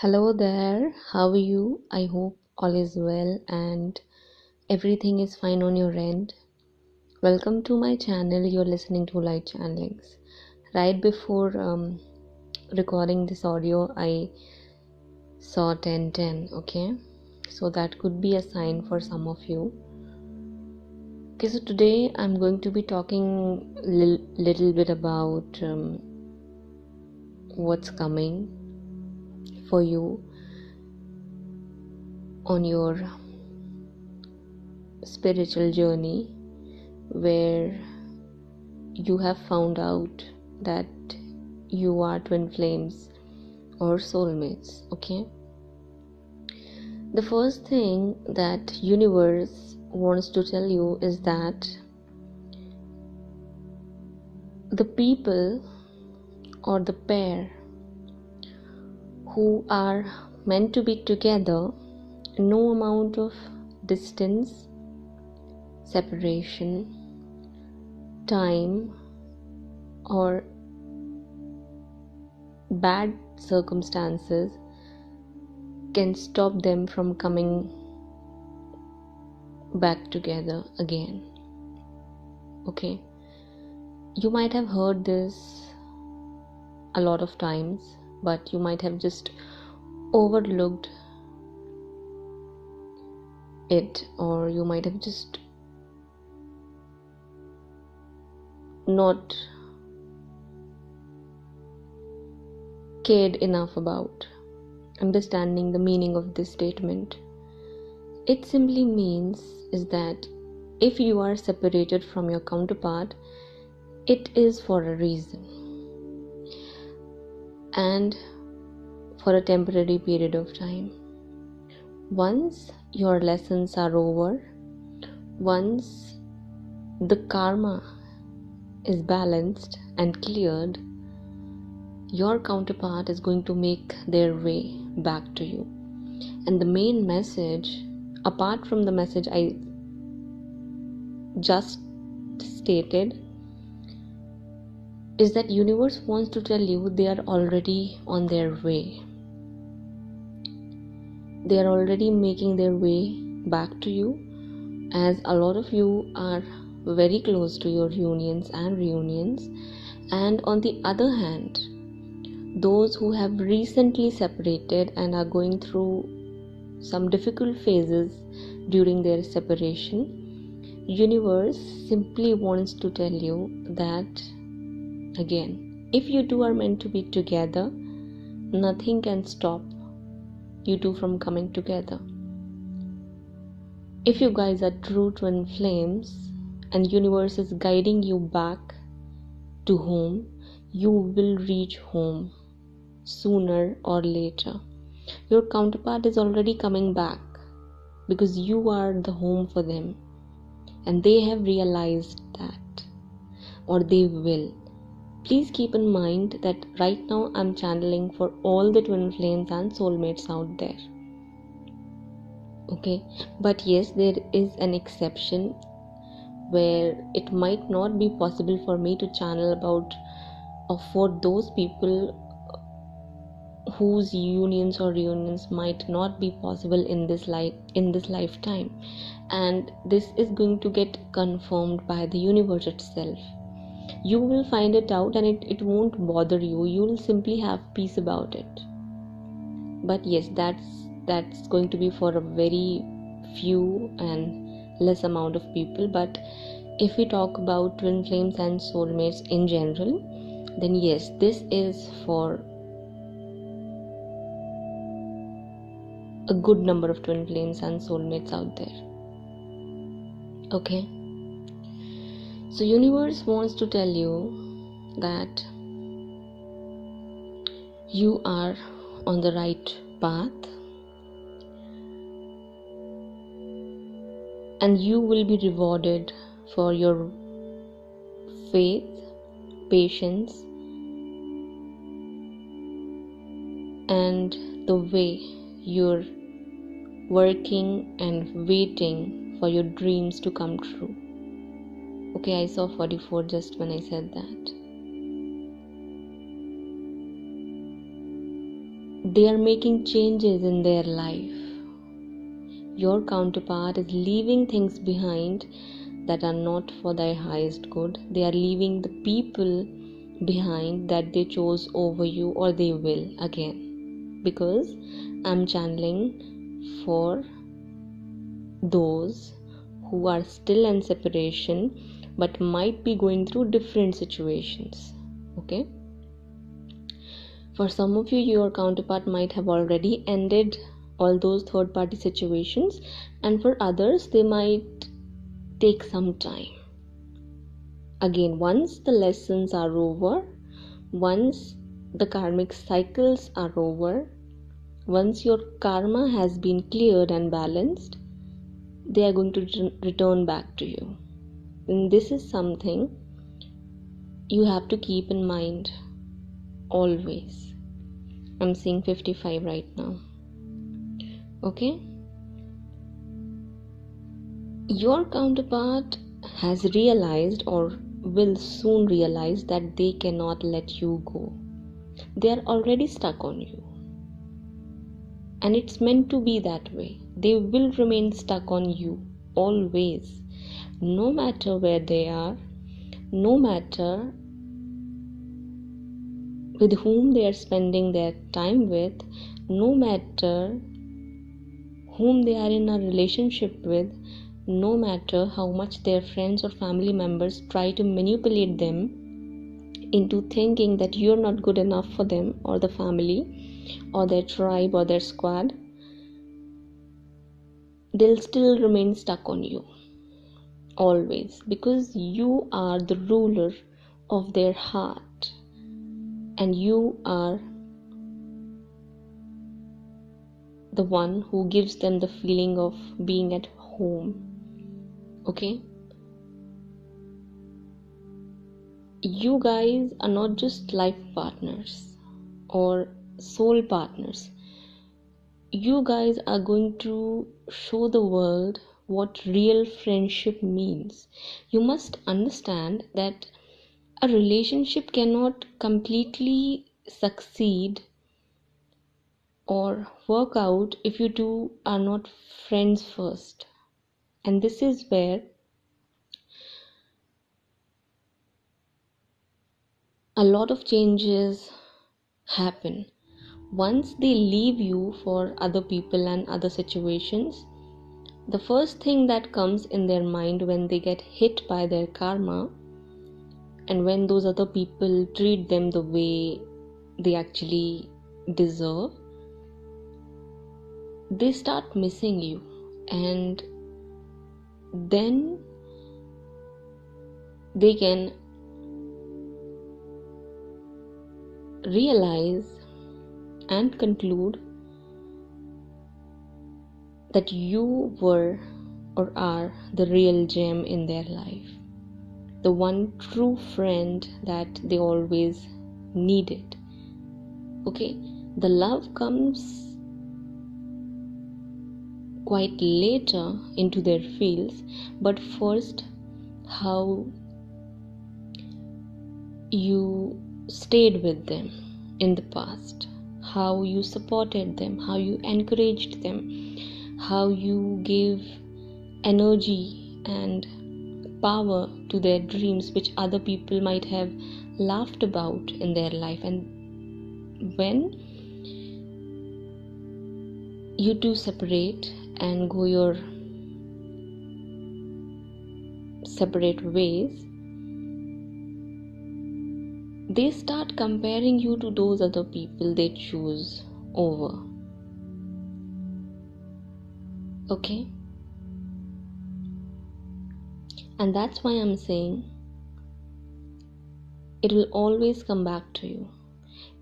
Hello there, how are you? I hope all is well and everything is fine on your end. Welcome to my channel. You're listening to Light Channelings. Right before recording this audio, I saw 1010. Okay, so that could be a sign for some of you. Okay, so today I'm going to be talking little bit about what's coming for you on your spiritual journey, where you have found out that you are twin flames or soulmates. Okay, the first thing that universe wants to tell you is that the people or the pair who are meant to be together, no amount of distance, separation, time, or bad circumstances can stop them from coming back together again. Okay, you might have heard this a lot of times, but you might have just overlooked it, or you might have just not cared enough about understanding the meaning of this statement. It simply means is that if you are separated from your counterpart, it is for a reason and for a temporary period of time. Once your lessons are over, once the karma is balanced and cleared, your counterpart is going to make their way back to you. And the main message, apart from the message I just stated, is that universe wants to tell you they are already on their way. They are already making their way back to you, as a lot of you are very close to your unions and reunions. And on the other hand, those who have recently separated and are going through some difficult phases during their separation, universe simply wants to tell you that, again, if you two are meant to be together, nothing can stop you two from coming together. If you guys are true twin flames and universe is guiding you back to home, you will reach home sooner or later. Your counterpart is already coming back because you are the home for them, and they have realized that, or they will. Please keep in mind that right now I'm channeling for all the twin flames and soulmates out there. Okay, but yes, there is an exception where it might not be possible for me to channel about or for those people whose unions or reunions might not be possible in this lifetime, and this is going to get confirmed by the universe itself. You will find it out and it won't bother you. You will simply have peace about it. But yes, that's going to be for a very few and less amount of people. But if we talk about twin flames and soulmates in general, then yes, this is for a good number of twin flames and soulmates out there. Okay, so universe wants to tell you that you are on the right path and you will be rewarded for your faith, patience, and the way you're working and waiting for your dreams to come true. Okay, I saw 44 just when I said that. they are making changes in their life. Your counterpart is leaving things behind that are not for their highest good. They are leaving the people behind that they chose over you, or they will again, because I'm channeling for those who are still in separation but might be going through different situations. Okay, for some of you, your counterpart might have already ended all those third party situations, and for others they might take some time. Again, once the lessons are over, once the karmic cycles are over, once your karma has been cleared and balanced, they are going to return back to you. And this is something you have to keep in mind always. I'm seeing 55 right now. Okay? Your counterpart has realized, or will soon realize, that they cannot let you go. They are already stuck on you. And it's meant to be that way. They will remain stuck on you always. No matter where they are, no matter with whom they are spending their time with, no matter whom they are in a relationship with, no matter how much their friends or family members try to manipulate them into thinking that you're not good enough for them or the family or their tribe or their squad, they'll still remain stuck on you always, because you are the ruler of their heart and you are the one who gives them the feeling of being at home. Okay? You guys are not just life partners or soul partners. You guys are going to show the world what real friendship means. You must understand that a relationship cannot completely succeed or work out if you two are not friends first. And this is where a lot of changes happen. Once they leave you for other people and other situations, the first thing that comes in their mind when they get hit by their karma, and when those other people treat them the way they actually deserve, they start missing you. And then they can realize and conclude that you were or are the real gem in their life, the one true friend that they always needed. Okay, the love comes quite later into their fields, but first, how you stayed with them in the past, how you supported them, how you encouraged them, how you gave energy and power to their dreams, which other people might have laughed about in their life. And when you two separate and go your separate ways, they start comparing you to those other people they choose over. Okay? And that's why I'm saying it will always come back to you.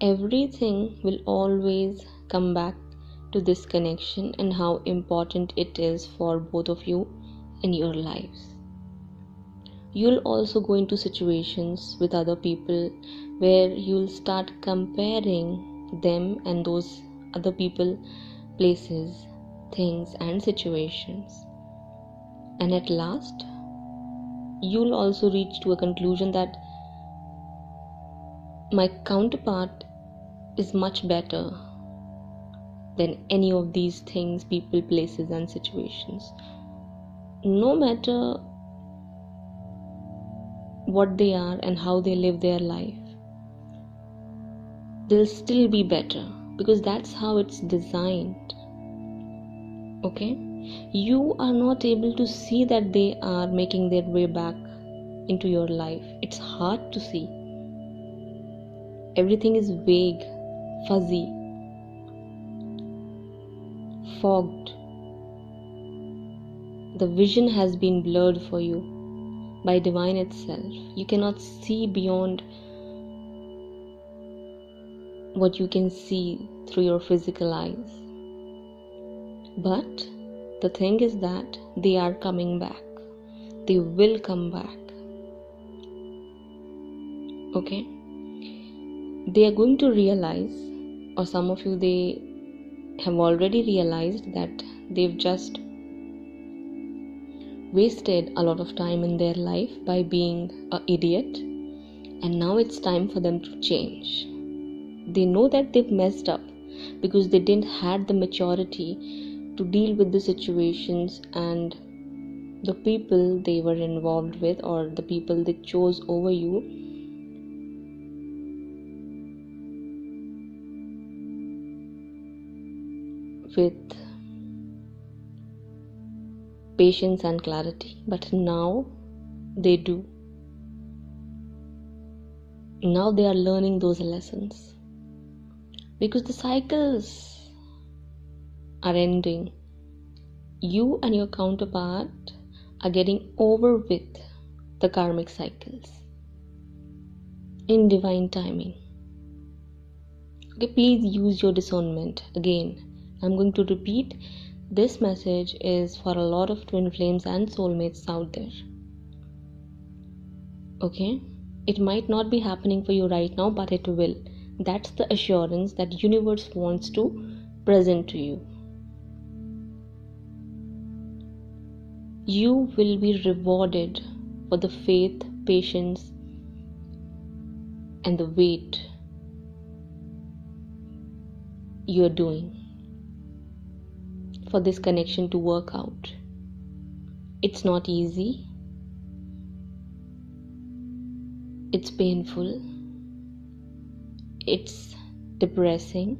Everything will always come back to this connection and how important it is for both of you in your lives. You'll also go into situations with other people where you'll start comparing them and those other people, places, things and situations. And at last, you'll also reach to a conclusion that my counterpart is much better than any of these things, people, places, and situations. No matter what they are and how they live their life, they'll still be better because that's how it's designed. Okay? You are not able to see that they are making their way back into your life. It's hard to see. Everything is vague, fuzzy, fogged. The vision has been blurred for you by divine itself. You cannot see beyond what you can see through your physical eyes. But the thing is that they are coming back. They will come back. Okay? They are going to realize, or some of you, they have already realized that they've just wasted a lot of time in their life by being an idiot, and now it's time for them to change. They know that they've messed up because they didn't have the maturity to deal with the situations and the people they were involved with, or the people they chose over you. With patience and clarity. But now they do. Now they are learning those lessons because the cycles are ending. You and your counterpart are getting over with the karmic cycles in divine timing. Okay, please use your discernment. Again, I'm going to repeat, this message is for a lot of twin flames and soulmates out there. Okay? It might not be happening for you right now, but it will. That's the assurance that universe wants to present to you. You will be rewarded for the faith, patience, and the wait you're doing for this connection to work out. It's not easy. It's painful. It's depressing.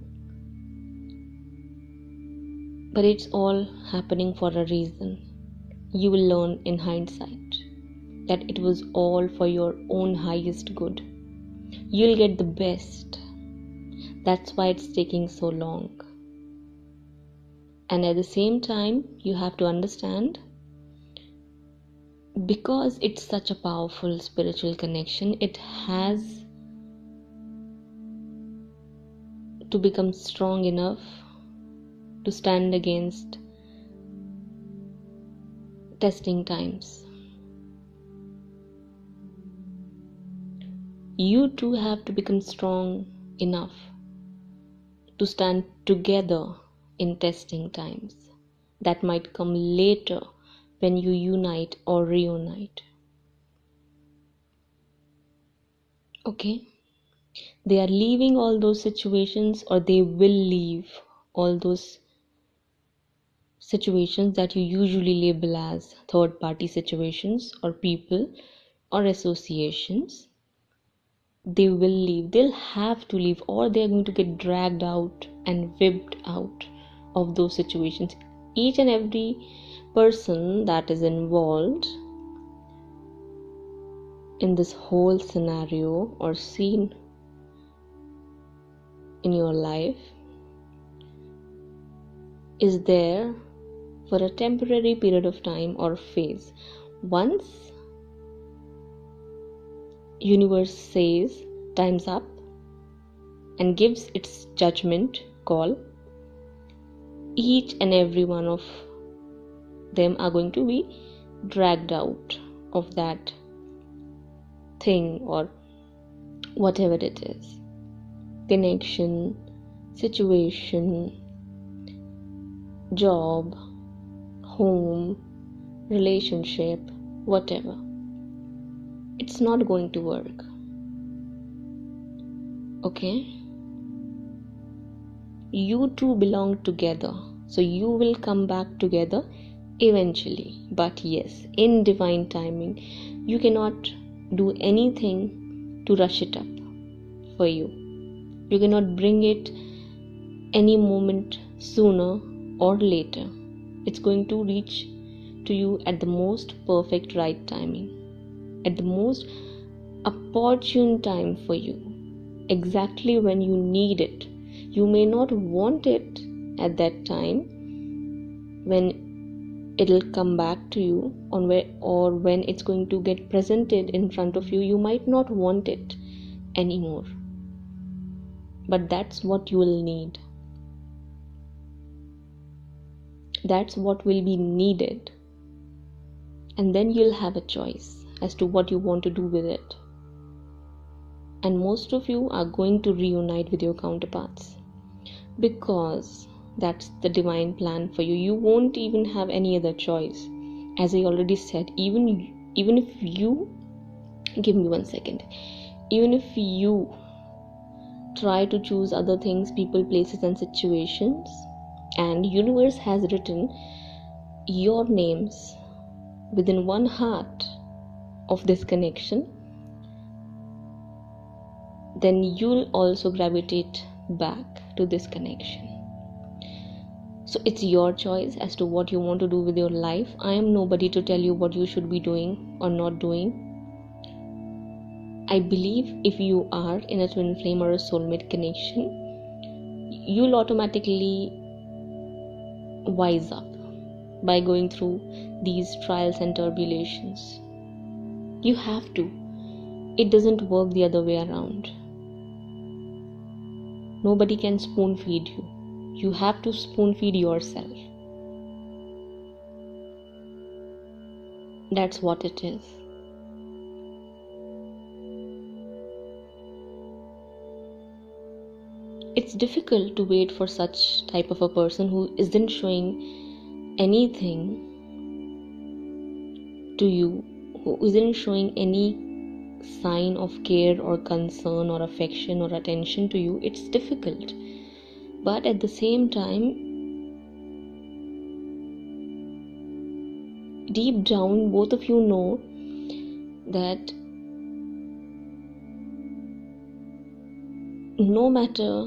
But it's all happening for a reason. You will learn in hindsight that it was all for your own highest good. You'll get the best. That's why it's taking so long. And at the same time, you have to understand, because it's such a powerful spiritual connection, it has to become strong enough to stand against testing times. You too have to become strong enough to stand together in testing times that might come later when you unite or reunite. Okay? They are leaving all those situations, or they will leave all those situations that you usually label as third party situations or people or associations. They will leave. They'll have to leave, or they're going to get dragged out and whipped out of those situations. Each and every person that is involved in this whole scenario or scene in your life is there for a temporary period of time or phase. Once universe says time's up and gives its judgment call, each and every one of them are going to be dragged out of that thing or whatever it is. Connection, situation, job, home, relationship, whatever. It's not going to work. Okay? you two belong together, so you will come back together eventually. But yes, in divine timing, you cannot do anything to rush it up for you. You cannot bring it any moment sooner or later. It's going to reach to you at the most perfect right timing, at the most opportune time for you, exactly when you need it. You may not want it at that time when it'll come back to you, or when it's going to get presented in front of you. You might not want it anymore, but that's what you will need. That's what will be needed, and then you'll have a choice as to what you want to do with it. And most of you are going to reunite with your counterparts, because that's the divine plan for you. You won't even have any other choice. As I already said, even if you, give me 1 second, even if you try to choose other things, people, places and situations, and universe has written your names within one heart of this connection, then you'll also gravitate back to this connection. So it's your choice as to what you want to do with your life. I am nobody to tell you what you should be doing or not doing. I believe if you are in a twin flame or a soulmate connection, you'll automatically wise up by going through these trials and tribulations. You have to. It doesn't work the other way around. Nobody can spoon feed you. You have to spoon feed yourself. That's what it is. It's difficult to wait for such type of a person who isn't showing anything to you, who isn't showing any sign of care or concern or affection or attention to you. It's difficult. But at the same time, deep down, both of you know that no matter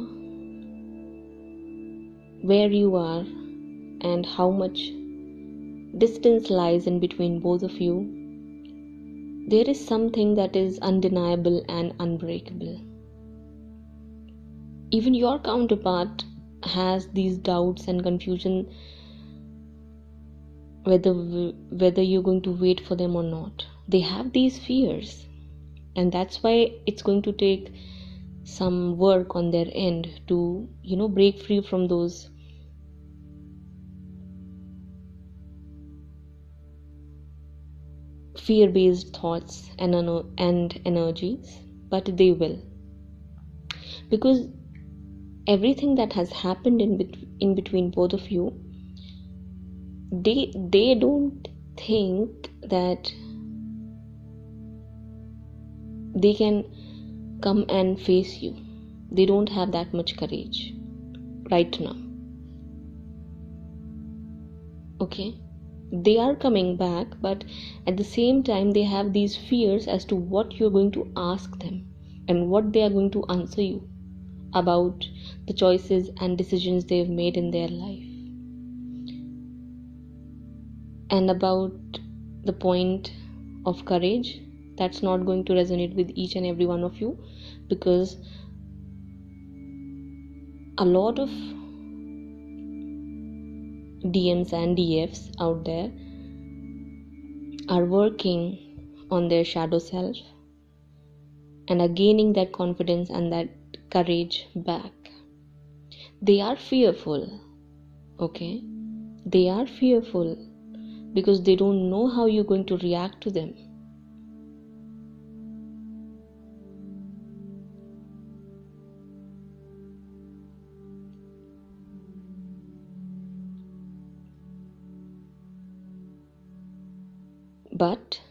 where you are and how much distance lies in between both of you, there is something that is undeniable and unbreakable. Even your counterpart has these doubts and confusion whether you're going to wait for them or not. They have these fears, and that's why it's going to take some work on their end to, break free from those fear-based thoughts and energies, but they will, because everything that has happened in between both of you, they don't think that they can come and face you. They don't have that much courage right now. Okay, they are coming back, but at the same time they have these fears as to what you're going to ask them and what they are going to answer you about the choices and decisions they've made in their life, and about the point of courage. That's not going to resonate with each and every one of you, because a lot of DMs and DFs out there are working on their shadow self and are gaining that confidence and that courage back. They are fearful, okay? They are fearful because they don't know how you're going to react to them. But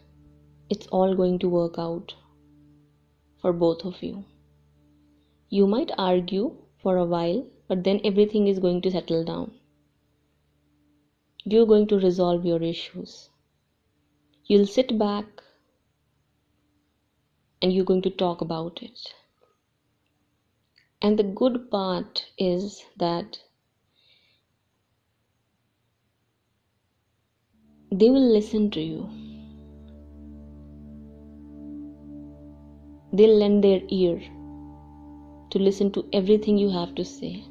it's all going to work out for both of you. You might argue for a while but then everything is going to settle down. You're going to resolve your issues. You'll sit back and you're going to talk about it. And the good part is that they will listen to you. They'll lend their ear to listen to everything you have to say.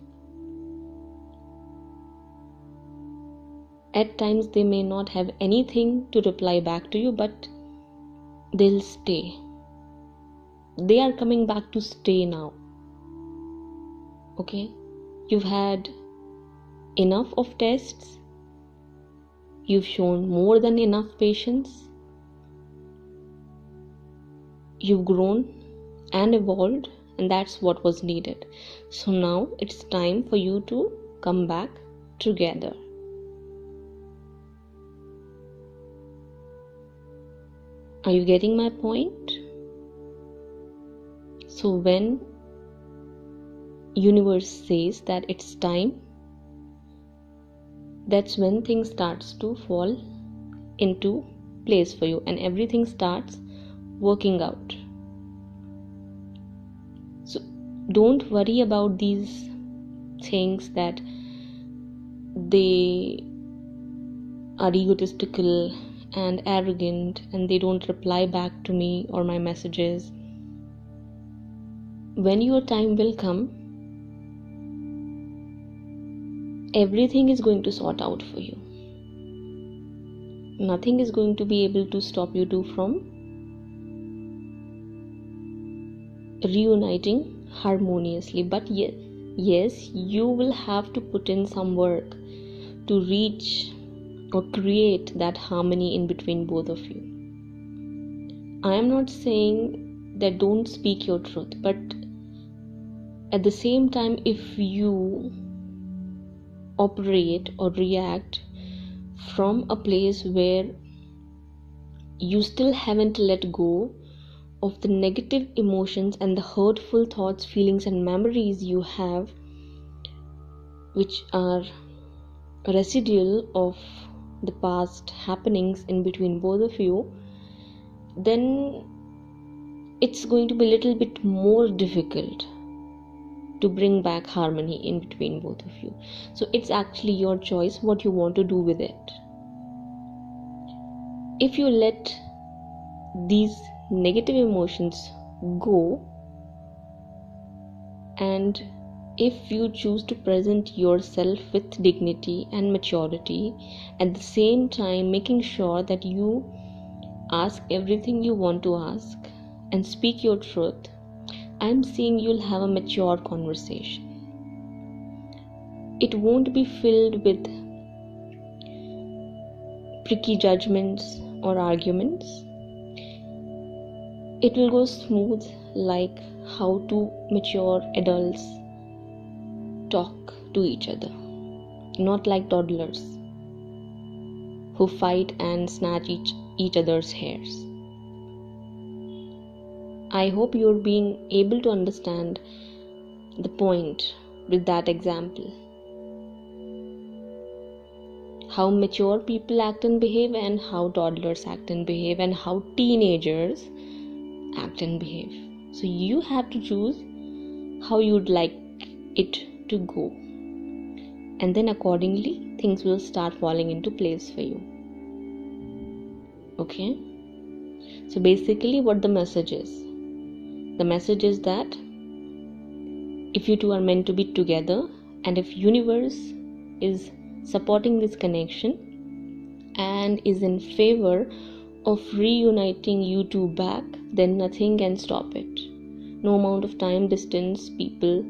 At times they may not have anything to reply back to you, but they'll stay. They are coming back to stay now. Okay? You've had enough of tests. You've shown more than enough patience. You've grown and evolved, and that's what was needed. So now it's time for you to come back together. Are you getting my point? So when universe says that it's time, that's when things starts to fall into place for you and everything starts working out. So don't worry about these things that they are egotistical and arrogant and they don't reply back to me or my messages. When your time will come, everything is going to sort out for you. Nothing is going to be able to stop you from reuniting harmoniously. But yes, you will have to put in some work to reach or create that harmony in between both of you. I am not saying that don't speak your truth, but at the same time, if you operate or react from a place where you still haven't let go of the negative emotions and the hurtful thoughts, feelings and memories you have, which are residual of the past happenings in between both of you, then it's going to be a little bit more difficult to bring back harmony in between both of you. So it's actually your choice what you want to do with it. If you let these negative emotions go, and if you choose to present yourself with dignity and maturity, at the same time making sure that you ask everything you want to ask and speak your truth, I'm seeing you'll have a mature conversation. It won't be filled with pricky judgments or arguments. It will go smooth, like how two mature adults talk to each other, not like toddlers who fight and snatch each other's hairs. I hope you're being able to understand the point with that example. How mature people act and behave, and how toddlers act and behave, and how teenagers act and behave. So you have to choose how you'd like it to go, and then accordingly things will start falling into place for you. Okay? So basically what the message is that if you two are meant to be together, and if universe is supporting this connection and is in favor of reuniting you two back, then nothing can stop it. No amount of time, distance, people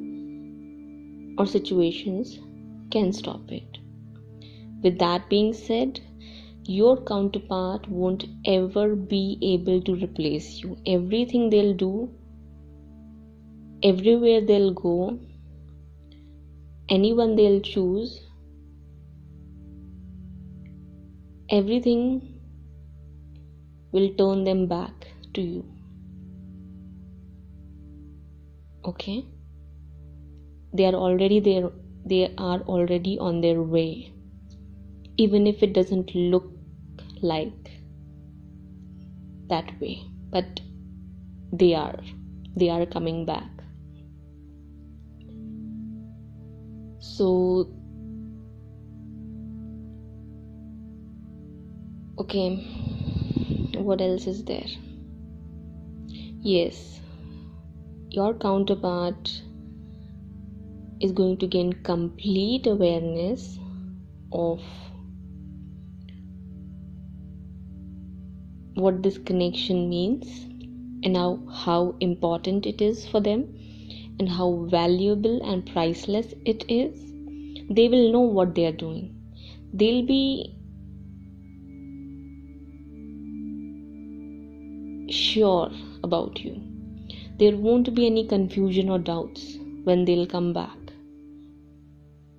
or situations can stop it. With that being said, your counterpart won't ever be able to replace you. Everything they'll do, everywhere they'll go, anyone they'll choose, everything will turn them back to you. Okay? they are already there. They are already on their way, even if it doesn't look like that way, but they are coming back. So okay, what else is there? Yes, your counterpart is going to gain complete awareness of what this connection means and how important it is for them and how valuable and priceless it is. They will know what they are doing. They'll be sure about you. There won't be any confusion or doubts when they'll come back.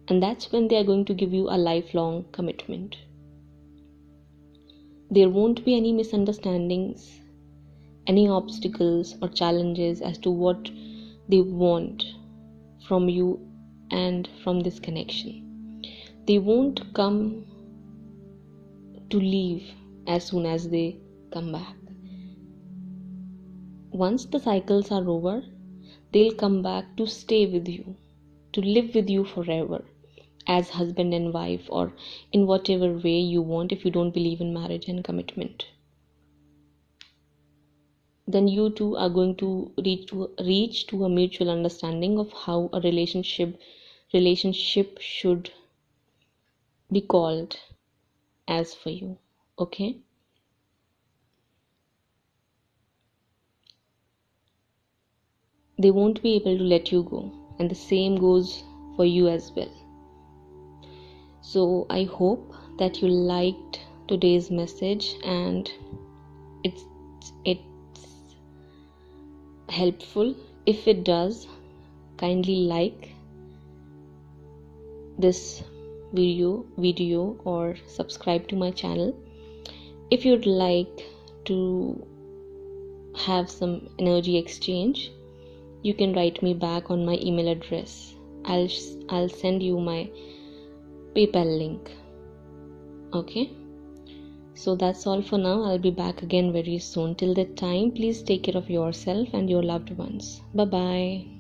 And that's when they are going to give you a lifelong commitment. There won't be any misunderstandings, any obstacles or challenges as to what they want from you and from this connection. They won't come to leave as soon as they come back. Once the cycles are over, they'll come back to stay with you, to live with you forever, as husband and wife, or in whatever way you want. If you don't believe in marriage and commitment, then you two are going to reach to a mutual understanding of how a relationship should be called as for you. Okay? They won't be able to let you go, and the same goes for you as well. So I hope that you liked today's message and it's helpful. If it does, kindly like this video or subscribe to my channel. If you'd like to have some energy exchange, you can write me back on my email address. I'll send you my PayPal link. Okay? So that's all for now. I'll be back again very soon. Till that time, please take care of yourself and your loved ones. Bye-bye.